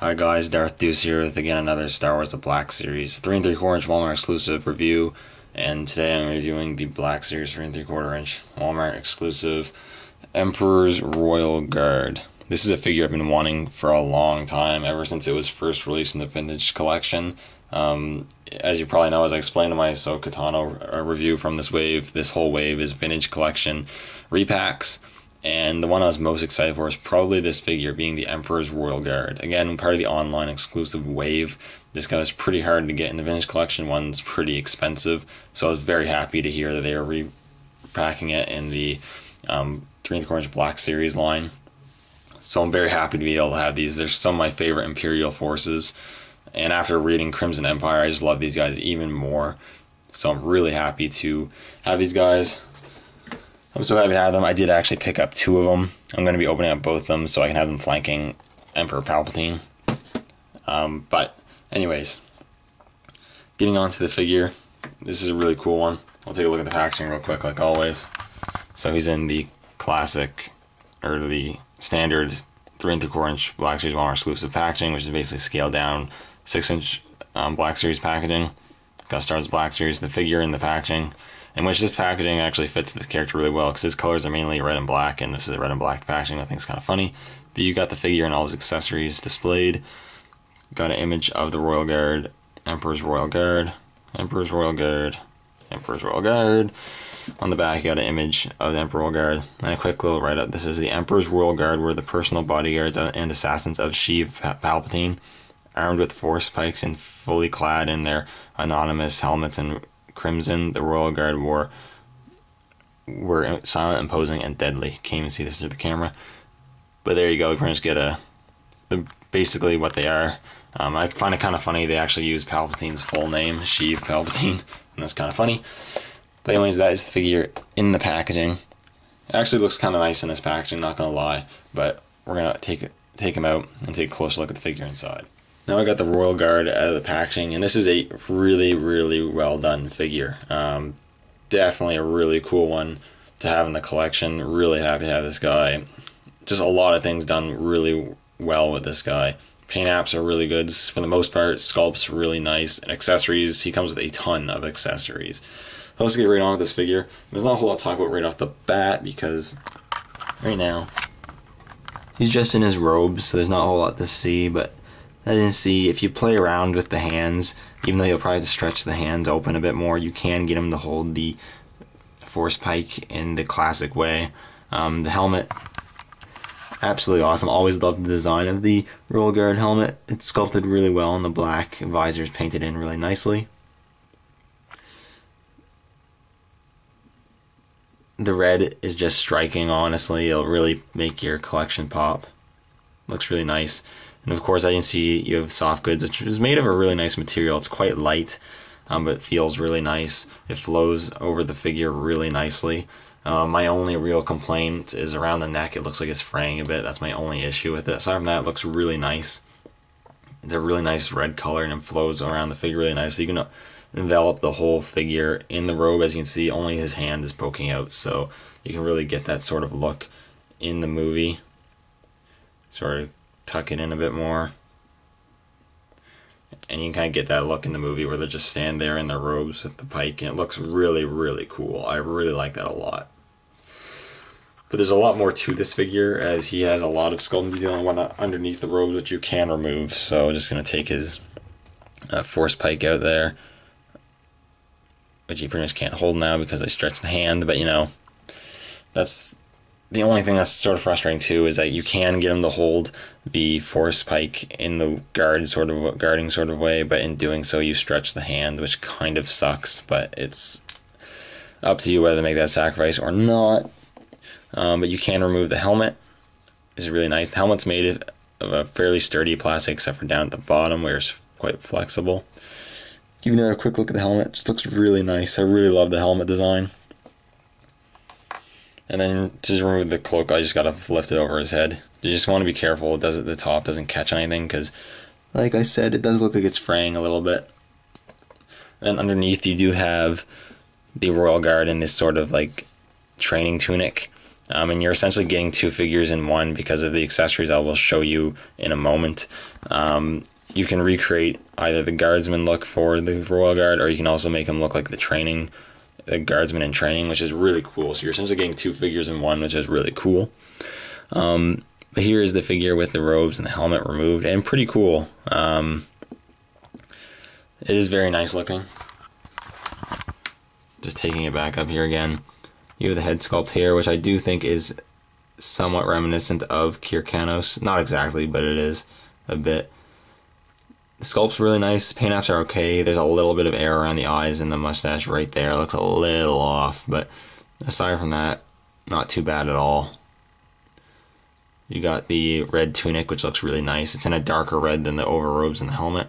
Hi guys, Darth Deuce here with again another Star Wars The Black Series 3 3/4 inch Walmart exclusive review, and today I'm reviewing the Black Series 3 3/4 inch Walmart exclusive Emperor's Royal Guard. This is a figure I've been wanting for a long time, ever since it was first released in the Vintage Collection. As you probably know, as I explained in my Ahsoka Tano review from this wave, this whole wave is Vintage Collection repacks. And the one I was most excited for is probably this figure, being the Emperor's Royal Guard. Again, part of the online exclusive wave. This guy was pretty hard to get in the Vintage Collection. One's pretty expensive, so I was very happy to hear that they are repacking it in the 3 3/4 inch Black Series line. So I'm very happy to be able to have these. They're some of my favorite Imperial forces, and after reading Crimson Empire, I just love these guys even more. So I'm really happy to have these guys. I'm so happy to have them. I did actually pick up 2 of them. I'm going to be opening up both of them so I can have them flanking Emperor Palpatine. But anyways, getting on to the figure. This is a really cool one. I'll take a look at the packaging real quick like always. So he's in the classic, or the standard 3 3/4 inch Black Series Walmart exclusive packaging, which is basically scaled down 6-inch Black Series packaging. Got Star's Black Series, the figure in the packaging, in which this packaging actually fits this character really well because his colors are mainly red and black, and this is a red and black packaging. I think it's kind of funny. But you got the figure and all his accessories displayed. Got an image of the Royal Guard, Emperor's Royal Guard, Emperor's Royal Guard, Emperor's Royal Guard. On the back, you got an image of the Emperor's Royal Guard and a quick little write-up. This is the Emperor's Royal Guard were the personal bodyguards and assassins of Sheev Palpatine, armed with force pikes and fully clad in their anonymous helmets and crimson. The Royal Guard were silent, imposing, and deadly. Can't even see this through the camera, but there you go. We pretty much get basically what they are. I find it kind of funny they actually use Palpatine's full name, Sheev Palpatine, and that's kind of funny. But anyways, that is the figure in the packaging. It actually looks kind of nice in this packaging, not gonna lie. But we're gonna take him out and take a closer look at the figure inside. Now I got the Royal Guard out of the packaging, and this is a really well done figure. Definitely a really cool one to have in the collection. Really happy to have this guy. Just a lot of things done really well with this guy. Paint apps are really good for the most part. Sculpt's really nice. And accessories, he comes with a ton of accessories. So let's get right on with this figure. There's not a whole lot to talk about right off the bat because right now he's just in his robes, so there's not a whole lot to see. But I didn't see, if you play around with the hands, even though you'll probably have to stretch the hands open a bit more, you can get him to hold the force pike in the classic way. The helmet, absolutely awesome. Always loved the design of the Royal Guard helmet. It's sculpted really well, and the black visor's painted in really nicely. The red is just striking, honestly. It'll really make your collection pop. Looks really nice. And of course, I can see you have soft goods, which is made of a really nice material. It's quite light, but it feels really nice. It flows over the figure really nicely. My only real complaint is around the neck. It looks like it's fraying a bit. That's my only issue with it. Aside from that, it looks really nice. It's a really nice red color, and it flows around the figure really nicely. You can envelop the whole figure in the robe. As you can see, only his hand is poking out, so you can really get that sort of look in the movie. Sort of tuck it in a bit more, and you can kind of get that look in the movie where they just stand there in their robes with the pike, and it looks really cool. I really like that a lot. But there's a lot more to this figure, as he has a lot of sculpting detail and whatnot underneath the robes, which you can remove. So I'm just going to take his force pike out there, which he pretty much can't hold now because I stretched the hand. But you know, that's the only thing that's sort of frustrating too, is that you can get him to hold the force pike in the guarding sort of way, but in doing so you stretch the hand, which kind of sucks. But it's up to you whether to make that sacrifice or not. But you can remove the helmet. It's really nice. The helmet's made of a fairly sturdy plastic, except for down at the bottom where it's quite flexible. Giving you a quick look at the helmet, it just looks really nice. I really love the helmet design. And then to remove the cloak, I just gotta lift it over his head. You just want to be careful the top doesn't catch anything, because like I said, it does look like it's fraying a little bit. And underneath you do have the Royal Guard in this sort of like training tunic, And you're essentially getting two figures in one because of the accessories I will show you in a moment. You can recreate either the guardsman look for the Royal Guard, or you can also make him look like the guardsman in training, which is really cool. So you're essentially getting two figures in one, which is really cool. But here is the figure with the robes and the helmet removed, and pretty cool. It is very nice looking. Just taking it back up here again. You have the head sculpt here, which I do think is somewhat reminiscent of Kirkanos. Not exactly, but it is a bit. The sculpt's really nice. Paint apps are okay. There's a little bit of air around the eyes and the mustache right there. It looks a little off, but aside from that, not too bad at all. You got the red tunic, which looks really nice. It's in a darker red than the overrobes and the helmet.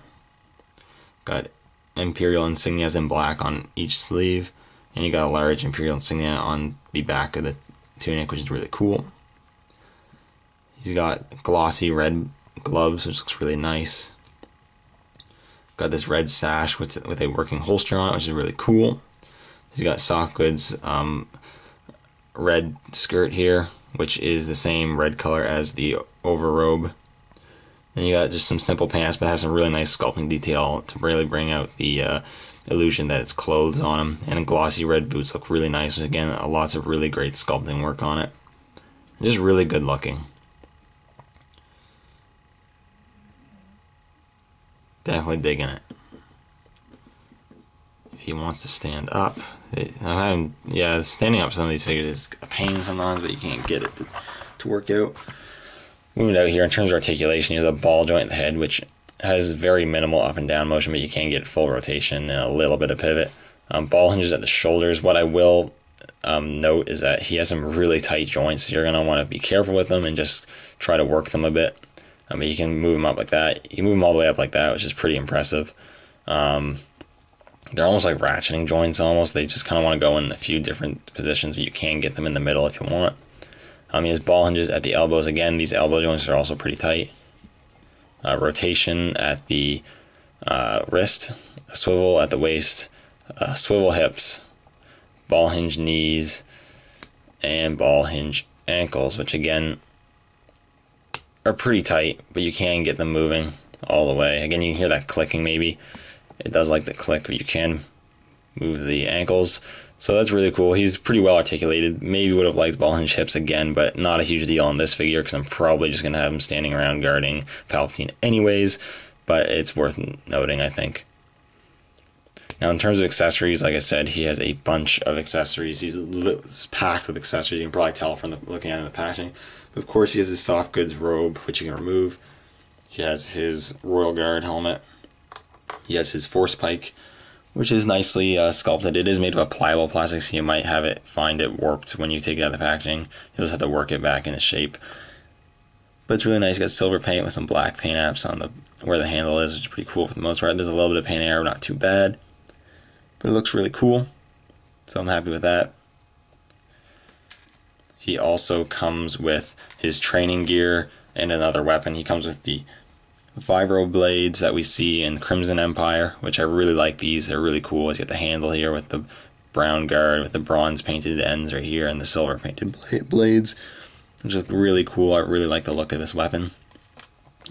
Got Imperial insignias in black on each sleeve, and you got a large Imperial insignia on the back of the tunic, which is really cool. He's got glossy red gloves, which looks really nice. Got this red sash with a working holster on it, which is really cool. He's got soft goods red skirt here, which is the same red color as the overrobe. Then you got just some simple pants, but have some really nice sculpting detail to really bring out the illusion that it's clothes on him. And glossy red boots look really nice. Again, lots of really great sculpting work on it. Just really good looking. Definitely digging it. If he wants to stand up, standing up some of these figures is a pain sometimes, but you can't get it to work out. Moving out here, in terms of articulation, he has a ball joint in the head, which has very minimal up and down motion, but you can get full rotation and a little bit of pivot. Ball hinges at the shoulders. What I will note is that he has some really tight joints, so you're going to want to be careful with them and just try to work them a bit. But you can move them up like that. You move them all the way up like that, which is pretty impressive. They're almost like ratcheting joints almost. They just kind of want to go in a few different positions, but you can get them in the middle if you want. He has ball hinges at the elbows. Again, these elbow joints are also pretty tight. Rotation at the wrist, a swivel at the waist, swivel hips, ball hinge knees, and ball hinge ankles, which again are pretty tight, but you can get them moving all the way. Again, you can hear that clicking maybe. It does like the click, but you can move the ankles. So that's really cool. He's pretty well articulated. Maybe would have liked ball hinge hips again, but not a huge deal on this figure because I'm probably just going to have him standing around guarding Palpatine anyways, but it's worth noting, I think. Now, in terms of accessories, like I said, he has a bunch of accessories. He's packed with accessories. You can probably tell from looking at him in the packaging. But of course, he has his soft goods robe, which you can remove. He has his Royal Guard helmet. He has his force pike, which is nicely sculpted. It is made of a pliable plastic, so you might find it warped when you take it out of the packaging. You'll just have to work it back into shape. But it's really nice. It's got silver paint with some black paint apps on where the handle is, which is pretty cool for the most part. There's a little bit of paint error, not too bad. But it looks really cool, so I'm happy with that. He also comes with his training gear and another weapon. He comes with the vibro blades that we see in Crimson Empire, which I really like these. They're really cool. He's got the handle here with the brown guard with the bronze painted ends right here and the silver painted blades, which is really cool. I really like the look of this weapon.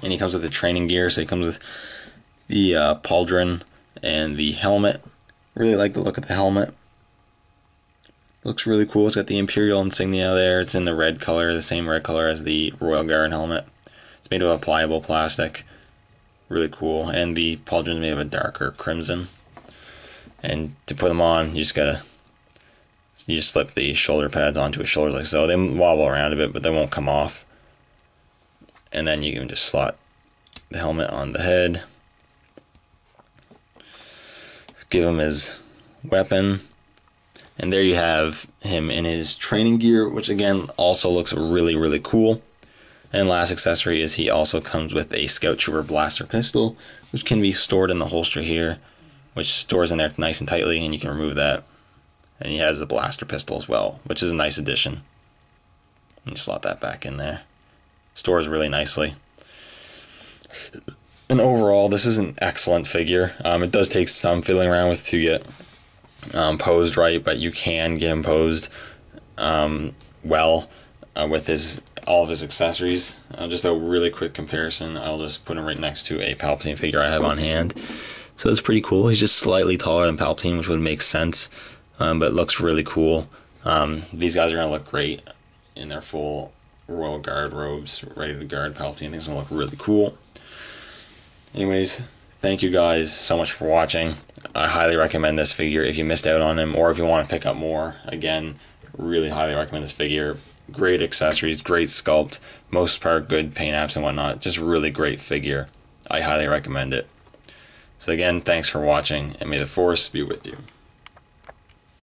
And he comes with the training gear, so he comes with the pauldron and the helmet. Really like the look of the helmet. Looks really cool. It's got the Imperial insignia there. It's in the red color, the same red color as the Royal Guard helmet. It's made of a pliable plastic. Really cool. And the pauldron is made of a darker crimson. And to put them on, you just slip the shoulder pads onto his shoulders like so. They wobble around a bit, but they won't come off. And then you can just slot the helmet on the head. Give him his weapon. And there you have him in his training gear, which again also looks really, really cool. And last accessory is he also comes with a Scout Trooper blaster pistol, which can be stored in the holster here, which stores in there nice and tightly, and you can remove that. And he has a blaster pistol as well, which is a nice addition. You slot that back in there. Stores really nicely. And overall, this is an excellent figure. It does take some fiddling around with to get posed right, but you can get him posed well. with all of his accessories. Just a really quick comparison. I'll just put him right next to a Palpatine figure I have on hand. So it's pretty cool. He's just slightly taller than Palpatine, which would make sense, but it looks really cool. These guys are going to look great in their full Royal Guard robes, ready to guard Palpatine. I think it's going to look really cool. Anyways, thank you guys so much for watching. I highly recommend this figure if you missed out on him, or if you want to pick up more. Again, really highly recommend this figure. Great accessories, great sculpt, most part good paint apps and whatnot. Just really great figure. I highly recommend it. So again, thanks for watching, and may the Force be with you.